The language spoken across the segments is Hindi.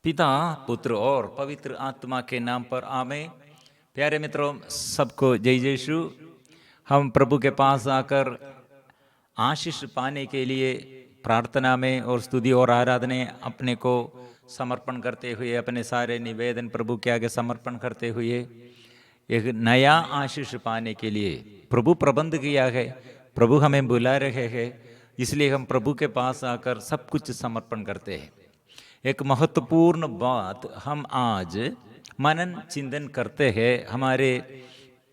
पिता, पुत्र और पवित्र आत्मा के नाम पर आमेन। प्यारे मित्रों, सबको जय यीशु। हम प्रभु के पास आकर आशीष पाने के लिए प्रार्थना में और स्तुति और आराधना अपने को समर्पण करते हुए, अपने सारे निवेदन प्रभु के आगे समर्पण करते हुए एक नया आशीष पाने के लिए प्रभु प्रबंध किया है। प्रभु हमें बुला रहे हैं, इसलिए हम प्रभु के पास आकर सब कुछ समर्पण करते हैं। एक महत्वपूर्ण बात हम आज मनन चिंतन करते हैं, हमारे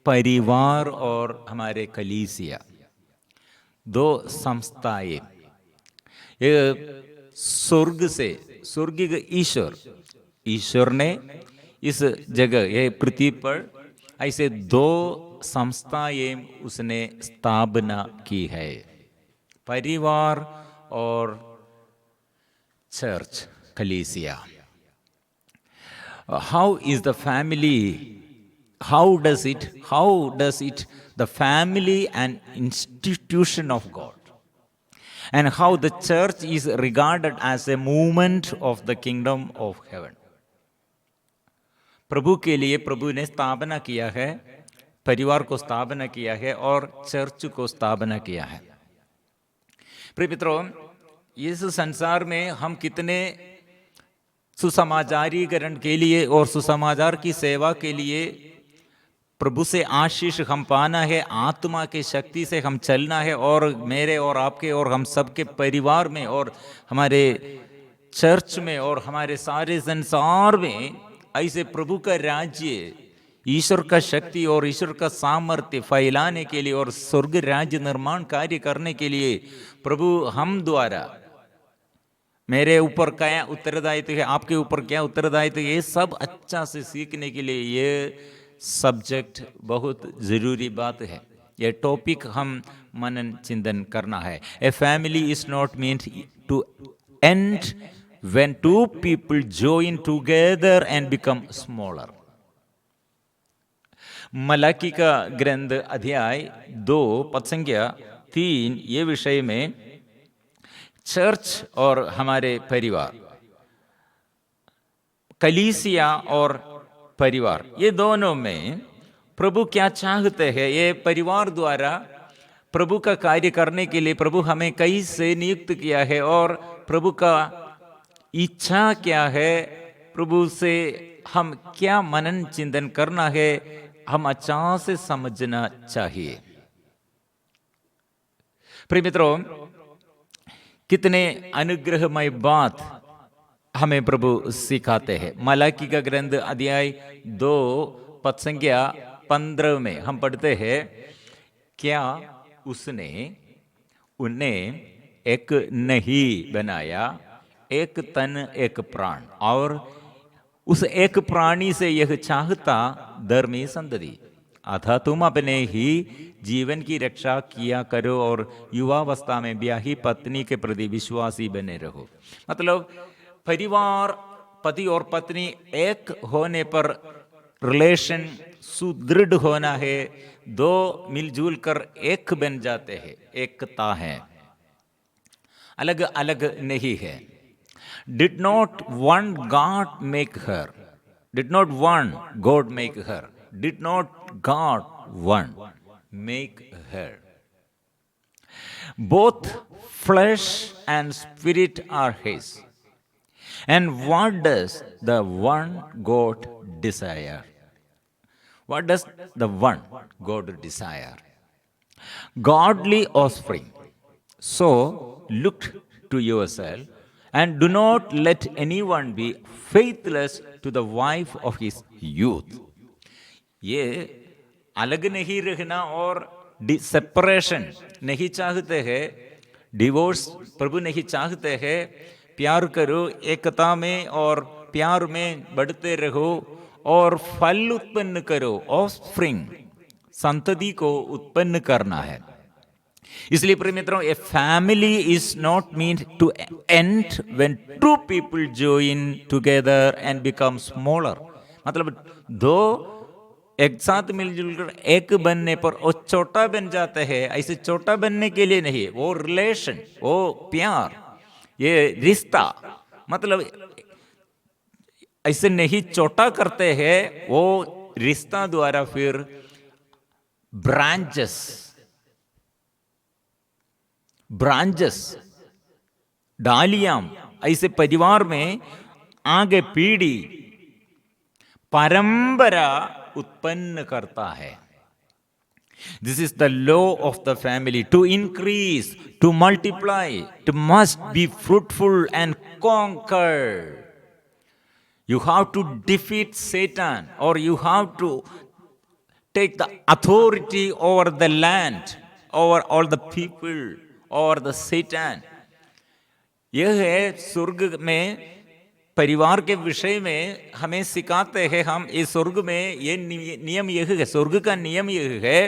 परिवार और हमारे कलीसिया, दो संस्थाएं। ये स्वर्गीय ईश्वर ने इस जगह ये पृथ्वी पर ऐसे दो संस्थाएं उसने स्थापना की है, परिवार और चर्च, कलीसिया। How is the family? How does it the family an institution of God, and how the church is regarded as a movement of the kingdom of heaven? प्रभु के लिए प्रभु ने स्थापना किया है, परिवार को स्थापना किया है और चर्च को स्थापना किया है। प्रिय मित्रों, इस संसार में हम कितने सुसमाचारीकरण के लिए और सुसमाचार की सेवा के लिए प्रभु से आशीष हम पाना है, आत्मा की शक्ति से हम चलना है, और मेरे और आपके और हम सबके परिवार में और हमारे चर्च में और हमारे सारे संसार में ऐसे प्रभु का राज्य, ईश्वर का शक्ति और ईश्वर का सामर्थ्य फैलाने के लिए और स्वर्ग राज्य निर्माण कार्य करने के लिए प्रभु हम द्वारा, मेरे ऊपर क्या उत्तरदायित्व है, आपके ऊपर क्या उत्तरदायित्व है, ये सब अच्छा से सीखने के लिए ये सब्जेक्ट बहुत ज़रूरी बात है। ये टॉपिक हम मनन चिंतन करना है। A family is not meant to end when two people join together and become smaller. Malachi का ग्रंथ अध्याय 2 पद संख्या 3 ये विषय में चर्च और हमारे परिवार, कलीसिया और परिवार, ये दोनों में प्रभु क्या चाहते हैं, ये परिवार द्वारा प्रभु का कार्य करने के लिए प्रभु हमें कैसे नियुक्त किया है और प्रभु का इच्छा क्या है, प्रभु से हम क्या मनन चिंतन करना है, हम अच्छा से समझना चाहिए। प्रिय मित्रों, कितने अनुग्रहमय बात हमें प्रभु सिखाते हैं। मलाकी का ग्रंथ अध्याय 2 पद संख्या 15 में हम पढ़ते हैं, क्या उसने उन्हें एक नहीं बनाया, एक तन एक प्राण, और उस एक प्राणी से यह चाहता धर्मी संतति, अतः तुम अपने ही जीवन की रक्षा किया करो और युवावस्था में ब्याही पत्नी के प्रति विश्वासी बने रहो। मतलब परिवार, पति और पत्नी एक होने पर रिलेशन सुदृढ़ होना है, दो मिलजुल कर एक बन जाते हैं, एकता है, अलग अलग नहीं है। Did not one God make her? Did not one God make her? Did not God one make her? Both flesh and spirit are his. And what does the one God desire? What does the one God desire? Godly offspring. So look to yourself, and do not let anyone be faithless to the wife of his youth. ये अलग नहीं रहना और सेपरेशन नहीं चाहते हैं, डिवोर्स प्रभु नहीं चाहते हैं। प्यार करो, एकता में और प्यार में बढ़ते रहो और फल उत्पन्न करो। ऑफस्प्रिंग, संतति को उत्पन्न करना है। इसलिए प्रिय मित्रों, a family is not mean to end when two people join together and become smaller. मतलब दो एक साथ मिलजुल कर एक बनने पर वो छोटा बन जाते हैं, ऐसे छोटा बनने के लिए नहीं, वो रिलेशन, वो प्यार, ये रिश्ता, मतलब ऐसे नहीं छोटा करते हैं, वो रिश्ता द्वारा फिर ब्रांचेस ब्रांचेस डालियां ऐसे परिवार में आगे पीढ़ी परंपरा उत्पन्न करता है. This is the law of the family. To increase, to multiply, to must be fruitful and conquer. You have to defeat Satan, or you have to take the authority over the land, over all the people, over the Satan. यह है स्वर्ग में परिवार के विषय में हमें सिखाते हैं. हम इस स्वर्ग में ये नियम यह है, स्वर्ग का नियम यह है,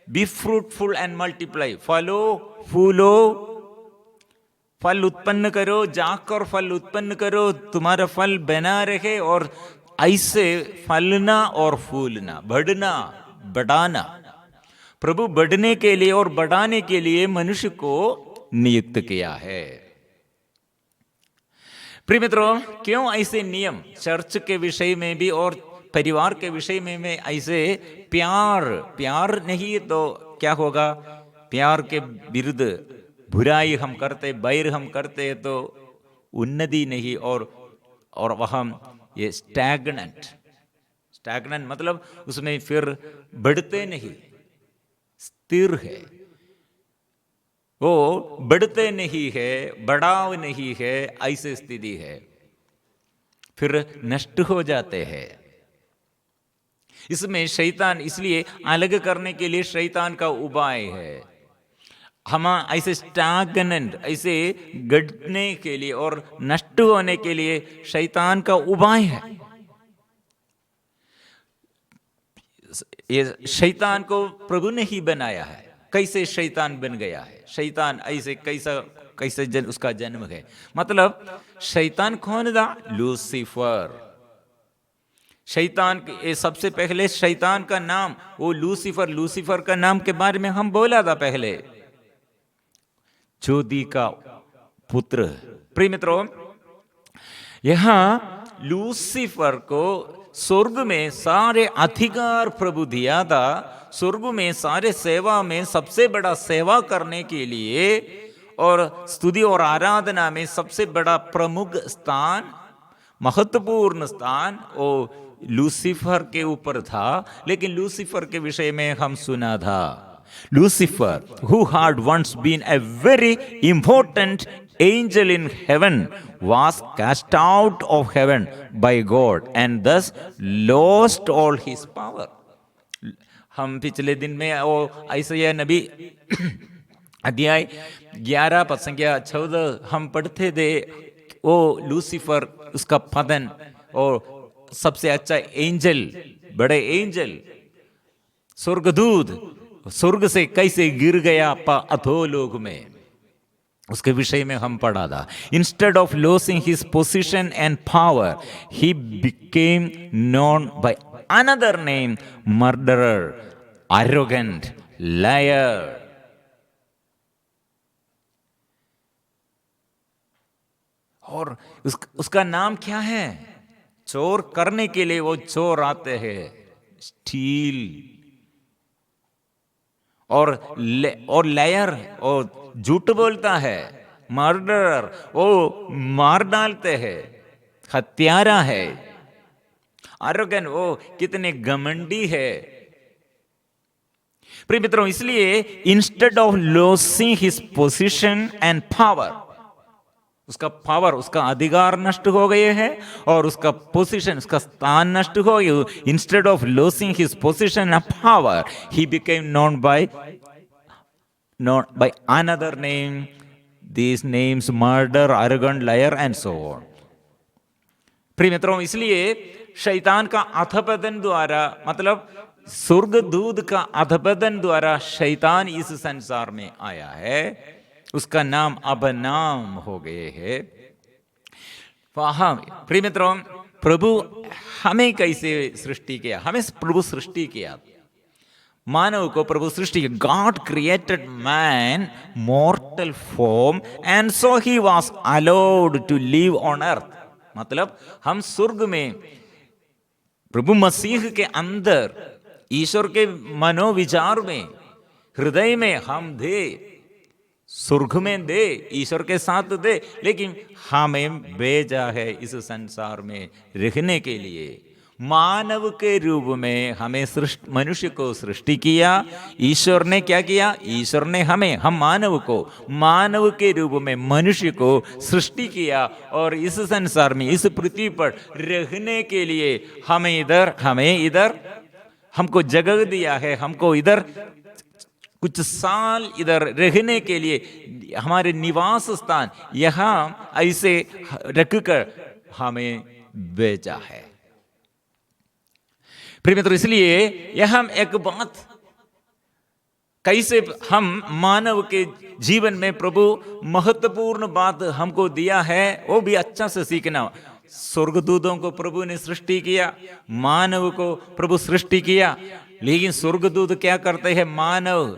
बी फ्रूटफुल एंड मल्टीप्लाई. फलो फूलो, फल उत्पन्न करो, जाकर फल उत्पन्न करो, तुम्हारा फल बना रहे, और ऐसे फलना और फूलना, बढ़ना बढ़ाना. प्रभु बढ़ने के लिए और बढ़ाने के लिए मनुष्य को नियुक्त किया है. प्रिय मित्रों, क्यों ऐसे नियम चर्च के विषय में भी और परिवार के विषय में ऐसे प्यार नहीं तो क्या होगा? प्यार के विरुद्ध बुराई हम करते, बैर हम करते तो उन्नति नहीं, और वह ये स्टैग्नेंट मतलब उसमें फिर बढ़ते नहीं, स्थिर है, वो बढ़ते नहीं है, बढ़ाव नहीं है, ऐसी स्थिति है, फिर नष्ट हो जाते हैं. इसमें शैतान, इसलिए अलग करने के लिए शैतान का उपाय है. हम ऐसे स्टैग्नेंट, ऐसे गड़ने के लिए और नष्ट होने के लिए शैतान का उपाय है. ये शैतान को प्रभु ने ही बनाया है. कैसे शैतान बन गया है? शैतान ऐसे कैसे उसका जन्म है? मतलब शैतान कौन था? लूसीफर. शैतान के सबसे पहले शैतान का नाम वो लूसीफर का नाम के बारे में हम बोला था पहले, ज्योति का पुत्र. प्रिय मित्रों, यहां लूसीफर को स्वर्ग में सारे अधिकार प्रभु दिया था. स्वर्ग में सारे सेवा में सबसे बड़ा सेवा करने के लिए और स्तुति और आराधना में सबसे बड़ा प्रमुख स्थान, महत्वपूर्ण स्थान वो लूसीफर के ऊपर था. लेकिन लूसीफर के विषय में हम सुना था, Lucifer, who had once been a very important angel in heaven, was cast out of heaven by God and thus lost all his power. हम पिछले दिन में वो यशायाह नबी अध्याय 11 पद संख्या 14 हम पढ़ते थे. वो लूसीफर, उसका पतन, और सबसे अच्छा एंजल, बड़े एंजल, स्वर्गदूत स्वर्ग से कैसे गिर गया अधोलोक में, उसके विषय में हम पढ़ा था. Instead of losing his position and power, he became known by another name, murderer, arrogant, liar. और उसका नाम क्या है? चोर करने के लिए वो चोर आते हैं, स्टील और लायर, और झूठ बोलता है, मर्डरर, वो मार डालते हैं, हत्यारा है, एरोगेंट, वो कितने घमंडी है. प्रिय मित्रों, इसलिए instead of losing his position and power, उसका पावर, उसका अधिकार नष्ट हो गए हैं और उसका पोजीशन, उसका स्थान नष्ट हो गया. Instead of losing his position and power, he became known by another name. These names murder, arrogant, lawyer and so on. प्रिय मित्रों, इसलिए शैतान का अधपतन द्वारा, मतलब स्वर्गदूत का अधपतन द्वारा शैतान इस संसार में आया है. उसका नाम अब नाम हो गए हैं. वहां प्रिय मित्रों, प्रभु हमें कैसे सृष्टि किया? हमें प्रभु सृष्टि किया, मानव को प्रभु सृष्टि किया. God created man mortal form and so he was allowed to live on earth. मतलब हम स्वर्ग में प्रभु मसीह के अंदर ईश्वर के मनोविचार में हृदय में हम दे, स्वर्ग में दे, ईश्वर के साथ दे, लेकिन हमें भेजा है इस संसार में रहने के लिए। मानव के रूप में हमें मनुष्य को सृष्टि किया। ईश्वर ने क्या किया? ईश्वर ने हम मानव को मानव के रूप में मनुष्य को सृष्टि किया और इस संसार में इस पृथ्वी पर रहने के लिए हमें इधर हमको जगह दिया है। हमको इधर कुछ साल इधर रहने के लिए हमारे निवास स्थान यहाँ ऐसे रखकर हमें भेजा है। प्रिय मित्रों, इसलिए यह एक बात कैसे हम मानव के जीवन में प्रभु महत्वपूर्ण बात हमको दिया है, वो भी अच्छा से सीखना। स्वर्गदूतों को प्रभु ने सृष्टि किया, मानव को प्रभु सृष्टि किया, लेकिन स्वर्गदूत क्या करते हैं? मानव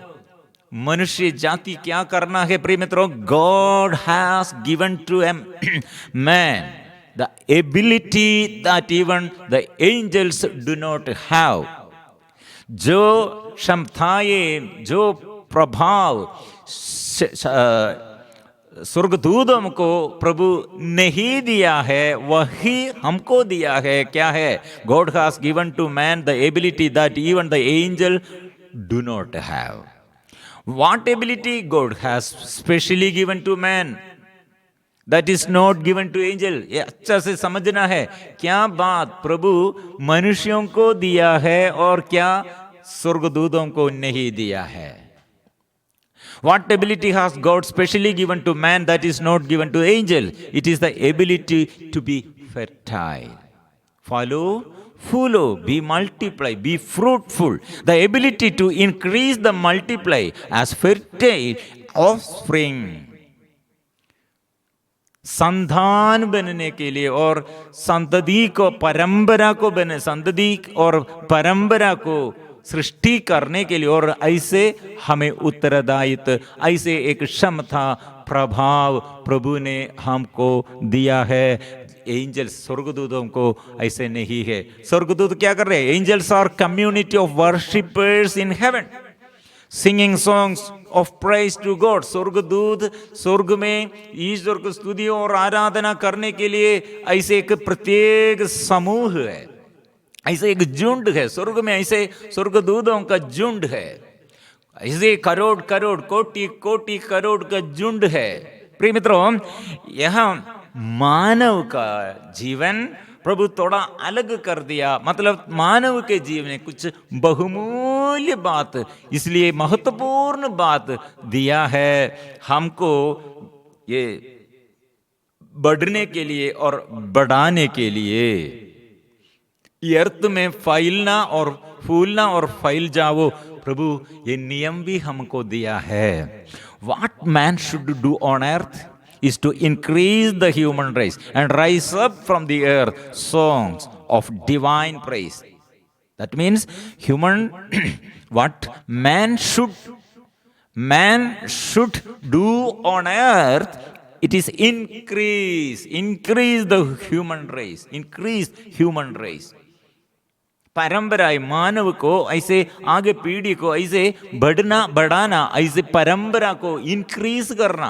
मनुष्य जाति क्या करना है? प्रिय मित्रों, God has given to man the ability that even the angels do not have. जो क्षमताएं, जो प्रभाव स्वर्गदूतों को प्रभु नहीं दिया है, वही हमको दिया है। क्या है? God has given to man the ability that even the angel do not have. What ability God has specially given to man? That is not given to angel. ये अच्छा से समझना है। क्या बात प्रभु मनुष्यों को दिया है और क्या स्वर्गदूतों को नहीं दिया है? What ability has God specially given to man that is not given to angel? It is the ability to be fertile. Follow, be multiply, be fruitful. The ability to increase the multiply as fertile offspring. संतान बनने के लिए और संतति को परंपरा को बने, संतति और परंपरा को सृष्टि करने के लिए, और ऐसे हमें उत्तरदायित्व, ऐसे एक क्षमता प्रभाव प्रभु ने हमको दिया है। एंजल्स, स्वर्गदूतों को ऐसे नहीं है। स्वर्गदूत क्या कर रहे हैं? Angels are community of worshippers in heaven, singing songs of praise to God. स्वर्गदूत स्वर्ग में ईश्वर को स्तुति और आराधना करने के लिए ऐसे एक प्रत्येक समूह है, ऐसे एक झुंड है। स्वर्ग में ऐसे स्वर्गदूतों का झुंड है, ऐसे करोड़ करोड़ कोटि कोटि करोड़ का झुंड है। प्रिय मित्रों, यहाँ मानव का जीवन प्रभु थोड़ा अलग कर दिया। मतलब मानव के जीवन में कुछ बहुमूल्य बात, इसलिए महत्वपूर्ण बात दिया है हमको, ये बढ़ने के लिए और बढ़ाने के लिए। ये अर्थ में फैलना और फूलना और फैल जाओ, प्रभु ये नियम भी हमको दिया है। What man should do on earth is to increase the human race and rise up from the earth songs of divine praise. That means what man should do on earth, it is increase the human race, increase human race. परंपरा मानव को ऐसे आगे पीढ़ी को ऐसे बढ़ाना, ऐसे परंपरा को इंक्रीज करना,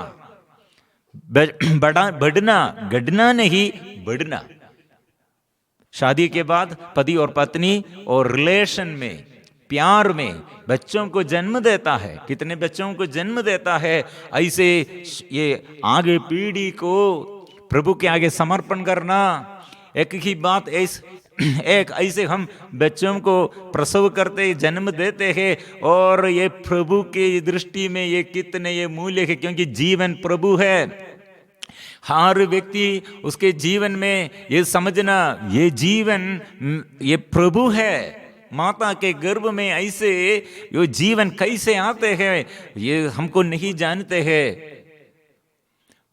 बढ़ना, घटना नहीं बढ़ना। शादी के बाद पति और पत्नी और रिलेशन में, प्यार में बच्चों को जन्म देता है। कितने बच्चों को जन्म देता है? ऐसे ये आगे पीढ़ी को प्रभु के आगे समर्पण करना। एक ही बात एक ऐसे हम बच्चों को प्रसव करते, जन्म देते हैं, और ये प्रभु के दृष्टि में ये कितने ये मूल्य है, क्योंकि जीवन प्रभु है। हर व्यक्ति उसके जीवन में ये समझना, ये जीवन ये प्रभु है। माता के गर्भ में ऐसे ये जीवन कैसे आते हैं ये हमको नहीं जानते हैं।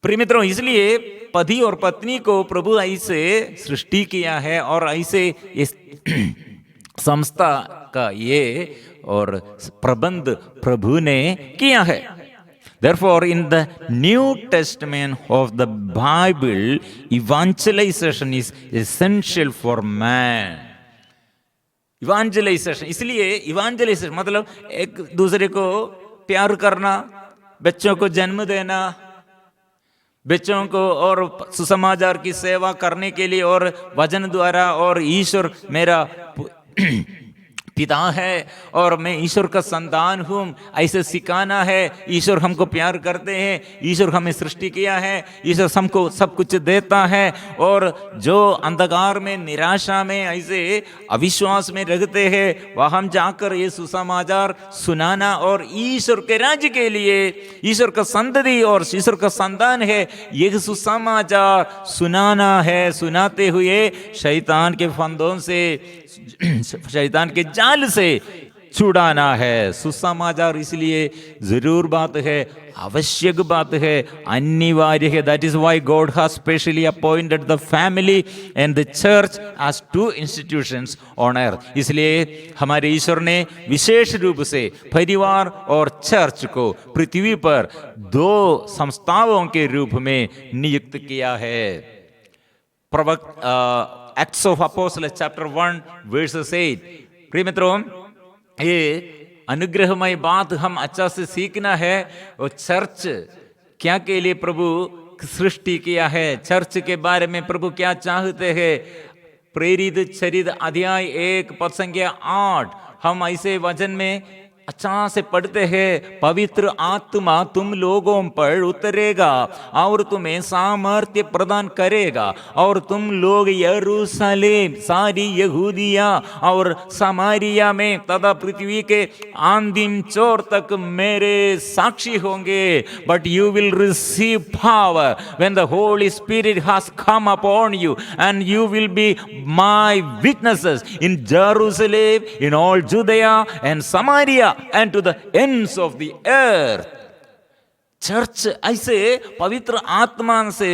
प्रिय मित्रों, इसलिए पति और पत्नी को प्रभु ऐसे सृष्टि किया है और ऐसे इस संस्था का ये और प्रबंध प्रभु ने किया है। Therefore, in the New Testament of the Bible, evangelization is essential for man. इवांजलाइजेशन, इसलिए इवांजलाइजेशन मतलब एक दूसरे को प्यार करना, बच्चों को जन्म देना, बच्चों को और सुसमाचार की सेवा करने के लिए, और वचन द्वारा, और ईश्वर मेरा पिता है और मैं ईश्वर का संतान हूँ, ऐसे सिखाना है। ईश्वर हमको प्यार करते हैं, ईश्वर हमें सृष्टि किया है, ईश्वर हमको सब कुछ देता है। और जो अंधकार में, निराशा में, ऐसे अविश्वास में रहते हैं, वह हम जाकर ये सुसमाचार सुनाना और ईश्वर के राज्य के लिए, ईश्वर का संतति और ईश्वर का संतान है, ये सुसमाचार सुनाना है। सुनाते हुए शैतान के फंदों से, शैतान के जाल से छुड़ाना है। सुसमाचार इसलिए जरूर बात है, आवश्यक बात है, अनिवार्य है। That is why God has specially appointed the family and the church as two institutions on earth. इसलिए हमारे ईश्वर ने विशेष रूप से परिवार और चर्च को पृथ्वी पर दो संस्थाओं के रूप में नियुक्त किया है। Acts of apostles chapter 1 versus 8। प्रिय मित्रों, ये अनुग्रहमय बात हम अच्छा से सीखना है। और चर्च क्या के लिए प्रभु सृष्टि किया है, चर्च के बारे में प्रभु क्या चाहते हैं। प्रेरित चरित्र अध्याय 1 पद संख्या 8 हम ऐसे वचन में अच्छा से पढ़ते हैं। पवित्र आत्मा तुम लोगों पर उतरेगा और तुम्हें सामर्थ्य प्रदान करेगा, और तुम लोग यरूशलेम, सारी यहूदिया और समारिया में तथा पृथ्वी के अंतिम छोर तक मेरे साक्षी होंगे। But you will receive power when the Holy spirit has come upon you, and you will be my witnesses in Jerusalem, in all जुडिया and Samaria and to the ends of the earth। Church ऐसे पवित्र आत्मा से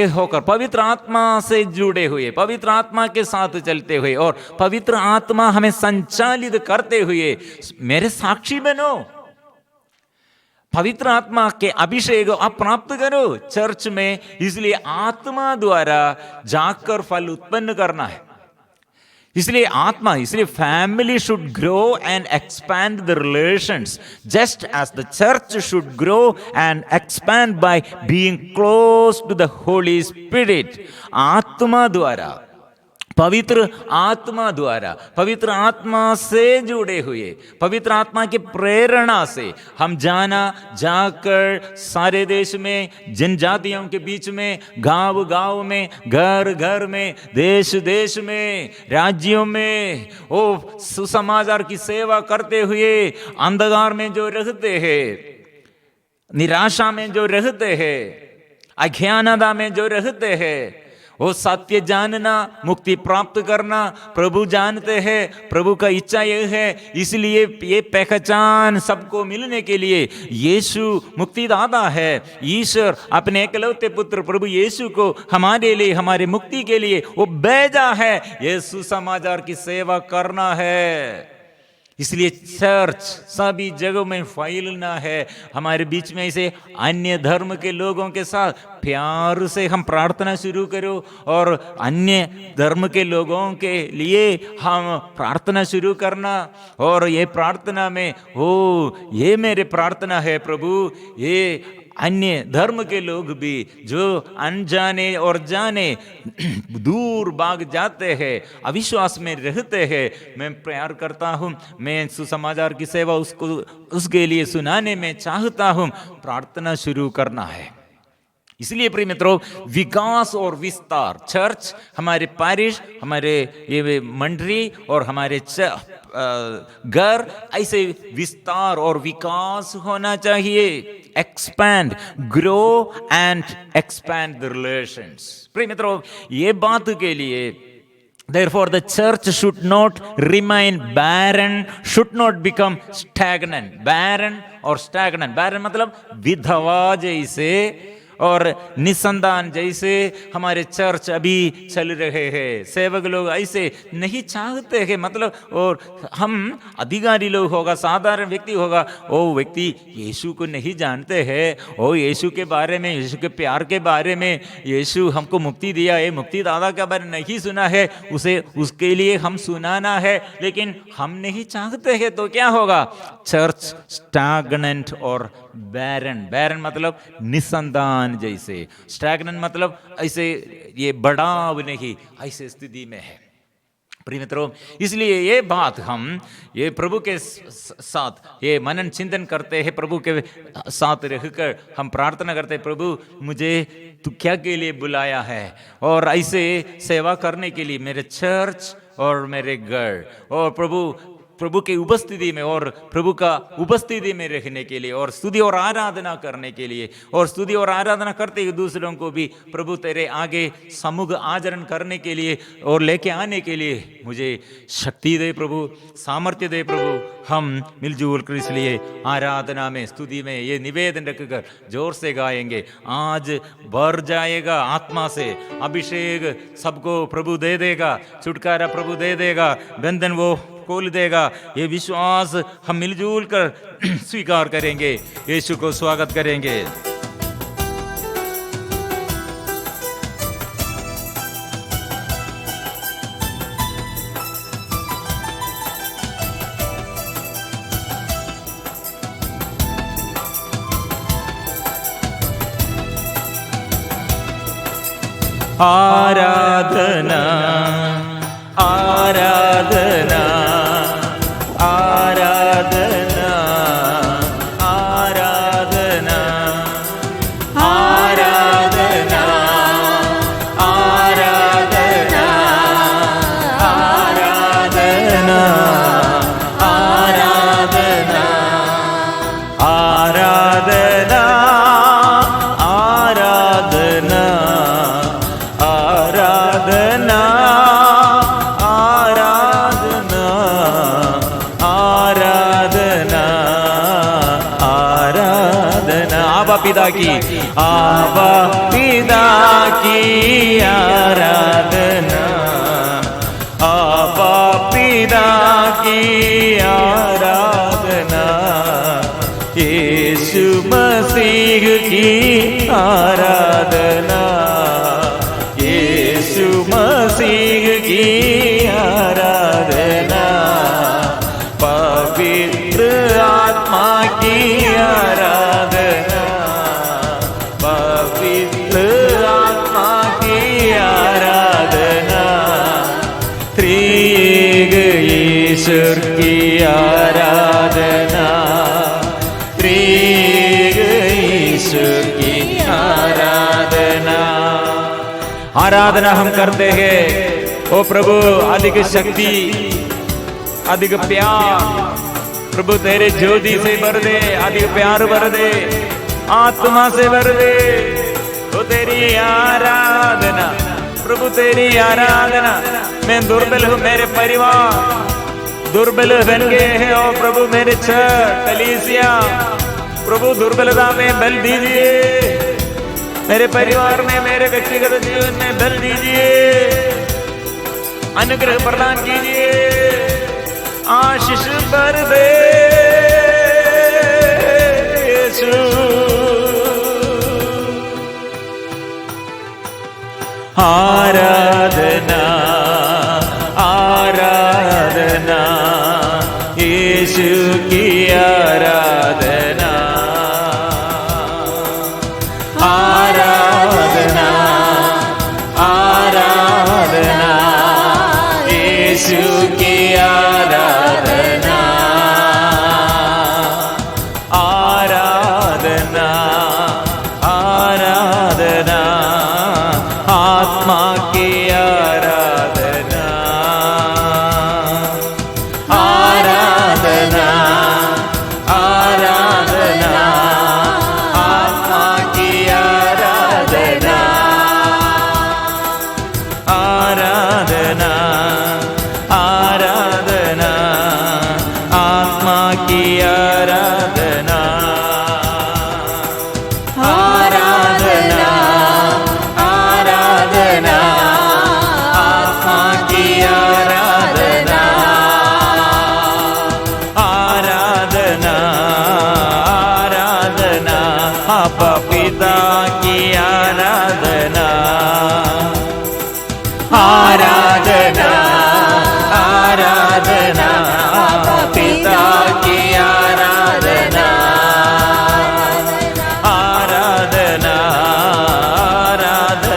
होकर, पवित्र आत्मा से जुड़े हुए, पवित्र आत्मा के साथ चलते हुए और पवित्र आत्मा हमें संचालित करते हुए मेरे साक्षी बनो। पवित्र आत्मा के अभिषेक आप प्राप्त करो चर्च में। इसलिए आत्मा द्वारा जाकर फल उत्पन्न करना है। इसलिए आत्मा, इसलिए family should grow and expand the relations just as the church should grow and expand by being close to the Holy Spirit. आत्मा द्वारा, पवित्र आत्मा द्वारा, पवित्र आत्मा से जुड़े हुए, पवित्र आत्मा की प्रेरणा से हम जाकर सारे देश में, जनजातियों के बीच में, गांव गांव में, घर घर में, देश देश में, राज्यों में ओ सुसमाचार की सेवा करते हुए अंधकार में जो रहते हैं, निराशा में जो रहते हैं, अज्ञानता में जो रहते हैं, वो सत्य जानना, मुक्ति प्राप्त करना प्रभु जानते हैं। प्रभु का इच्छा यह है। इसलिए ये पहचान सबको मिलने के लिए यीशु मुक्तिदाता है। ईश्वर अपने एकलौते पुत्र प्रभु यीशु को हमारे लिए, हमारे मुक्ति के लिए वो भेजा है। ये सुसमाचार की सेवा करना है। इसलिए चर्च सभी जगहों में फैलना है। हमारे बीच में ऐसे अन्य धर्म के लोगों के साथ प्यार से हम प्रार्थना शुरू करो, और अन्य धर्म के लोगों के लिए हम प्रार्थना शुरू करना। और ये प्रार्थना में ये मेरे प्रार्थना है प्रभु, ये अन्य धर्म के लोग भी जो अनजाने और जाने दूर भाग जाते हैं, अविश्वास में रहते हैं, मैं प्यार करता हूँ, मैं सुसमाचार की सेवा उसके लिए सुनाने में चाहता हूँ। प्रार्थना शुरू करना है। इसलिए प्रिय मित्रों, विकास और विस्तार, चर्च, हमारे पारिश, हमारे ये मंडली और हमारे घर, ऐसे विस्तार और विकास होना चाहिए। Expand, grow and expand the relations. प्रिय मित्रों, ये बात के लिए therefore the church should not remain barren, should not become stagnant। barren और stagnant, barren मतलब विधवा जैसे, और निसंतान जैसे हमारे चर्च अभी चल रहे हैं, सेवक लोग ऐसे नहीं चाहते हैं, मतलब और हम अधिकारी लोग होगा, साधारण व्यक्ति होगा, वो व्यक्ति यीशु को नहीं जानते हैं, वो यीशु के बारे में, यीशु के प्यार के बारे में, यीशु हमको मुक्ति दिया है, मुक्ति दाता के बारे में नहीं सुना है, उसे उसके लिए हम सुनाना है, लेकिन हम नहीं चाहते हैं, तो क्या होगा? चर्च स्टैग्नेंट और बैरन। बैरन मतलब निसंतान जैसे, स्टैग्नेंट मतलब ऐसे ये बढ़ाव नहीं, ऐसे स्थिति में है। प्रिय मित्रों, इसलिए ये बात हम ये प्रभु के साथ ये मनन चिंतन करते हैं, प्रभु के साथ रहकर हम प्रार्थना करते हैं, प्रभु मुझे तू क्या के लिए बुलाया है, और ऐसे सेवा करने के लिए मेरे चर्च और मेरे घर, और प्रभु की उपस्थिति में और प्रभु का उपस्थिति में रहने के लिए, और स्तुति और आराधना करने के लिए, और स्तुति और आराधना करते हुए दूसरों को भी प्रभु तेरे आगे समूह आचरण करने के लिए और लेके आने के लिए मुझे शक्ति दे प्रभु, सामर्थ्य दे प्रभु। हम मिलजुल कर इसलिए आराधना में, स्तुति में ये निवेदन रखकर जोर से गाएंगे। आज भर जाएगा आत्मा से, अभिषेक सबको प्रभु दे देगा, छुटकारा प्रभु दे देगा, बंधन वो खोल देगा, ये विश्वास हम मिलजुल कर स्वीकार करेंगे, यीशु को स्वागत करेंगे। आराधना आराधना आराधना आराधना आराधना आराधना आराधना आराधना आराधना आराधना आराधना आराधना आराधना आराधना आबा पिता की, आबा पिता की आराधना, आबा पिता की आराधना, यीशु मसीह की आराधना, यीशु मसीह की आराधना, पवित्र आत्मा की आराधना, पवित्र आत्मा की आराधना, त्रिएक ईश्वर की आराधना, त्रिएक ईश्वर की आराधना। आराधना हम करते हैं, ओ प्रभु अधिक शक्ति, अधिक प्यार, प्रभु तेरे ज्योति से भर दे, अधिक प्यार भर दे, आत्मा से भर दे, ओ तेरी आराधना, प्रभु तेरी आराधना। मैं दुर्बल हूँ, मेरे परिवार दुर्बल बन गए हैं, और प्रभु मेरे कलीसिया प्रभु दुर्बलता में बल दीजिए, मेरे परिवार में, मेरे व्यक्तिगत जीवन में बल दीजिए, अनुग्रह प्रदान कीजिए, आशीष भर दे यीशु। आराधना आराधना यीशु की आराधना, आराधना आराधना यीशु की आराधना, आराधना आराधना आत्मा की आराधना, आराधना आराधना आत्मा की आराधना, आराधना आराधना आत्मा की आराधना, आराधना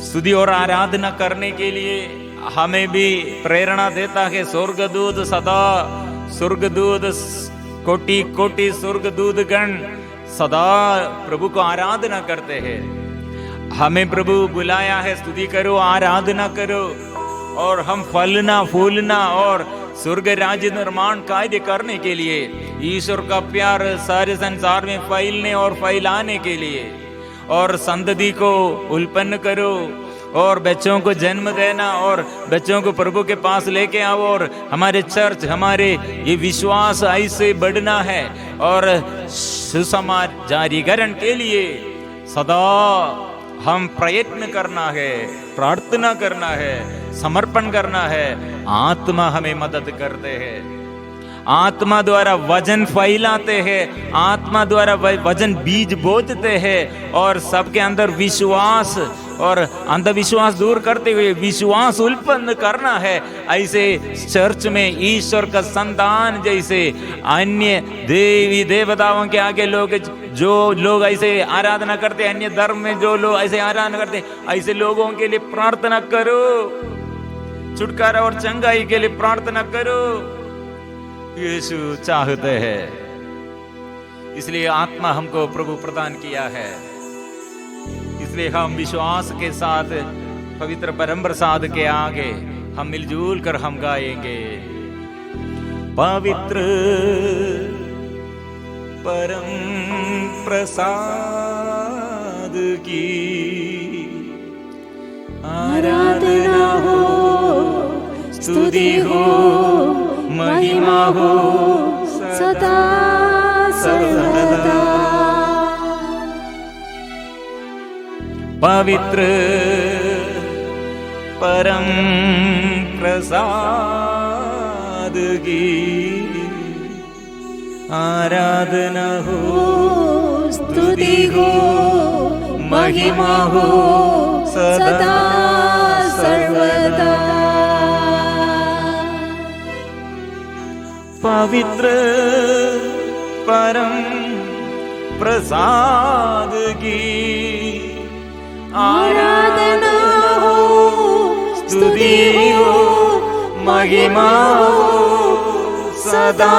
स्तुति और आराधना करने के लिए हमें भी प्रेरणा देता है। स्वर्गदूत सदा, स्वर्गदूत कोटि कोटि स्वर्गदूत गण सदा प्रभु को आराधना करते हैं। हमें प्रभु बुलाया है, स्तुति करो, आराधना करो, और हम फलना फूलना और स्वर्ग राज्य निर्माण कार्य करने के लिए, ईश्वर का प्यार सारे संसार में फैलने और फैलाने के लिए, और संतति को उत्पन्न करो और बच्चों को जन्म देना और बच्चों को प्रभु के पास लेके आओ, और हमारे चर्च, हमारे ये विश्वास ऐसे बढ़ना है, और सुसमाचारीकरण के लिए सदा हम प्रयत्न करना है, प्रार्थना करना है, समर्पण करना है। आत्मा हमें मदद करते हैं, आत्मा द्वारा वजन फैलाते हैं, आत्मा द्वारा वजन बीज बोते हैं, और सबके अंदर विश्वास और अंधविश्वास दूर करते हुए विश्वास उत्पन्न करना है। ऐसे चर्च में ईश्वर का संतान जैसे अन्य देवी देवताओं के आगे लोग, जो लोग ऐसे आराधना करते हैं, अन्य धर्म में जो लोग ऐसे आराधना करते हैं, ऐसे लोगों के लिए प्रार्थना करो, छुटकारा और चंगाई के लिए प्रार्थना करो। यीशु चाहते हैं, इसलिए आत्मा हमको प्रभु प्रदान किया है। इसलिए हम विश्वास के साथ पवित्र परम प्रसाद के आगे हम मिलजुल कर हम गाएंगे। पवित्र परम प्रसाद की आराधना हो, स्तुति हो, महिमा हो सदा सर्वदा। पवित्र परम प्रसाद की आराधना हो, स्तुति हो, महिमा हो सदा सर्वदा। पवित्र परम प्रसाद की आराधना हो, स्तुति हो, महिमा हो सदा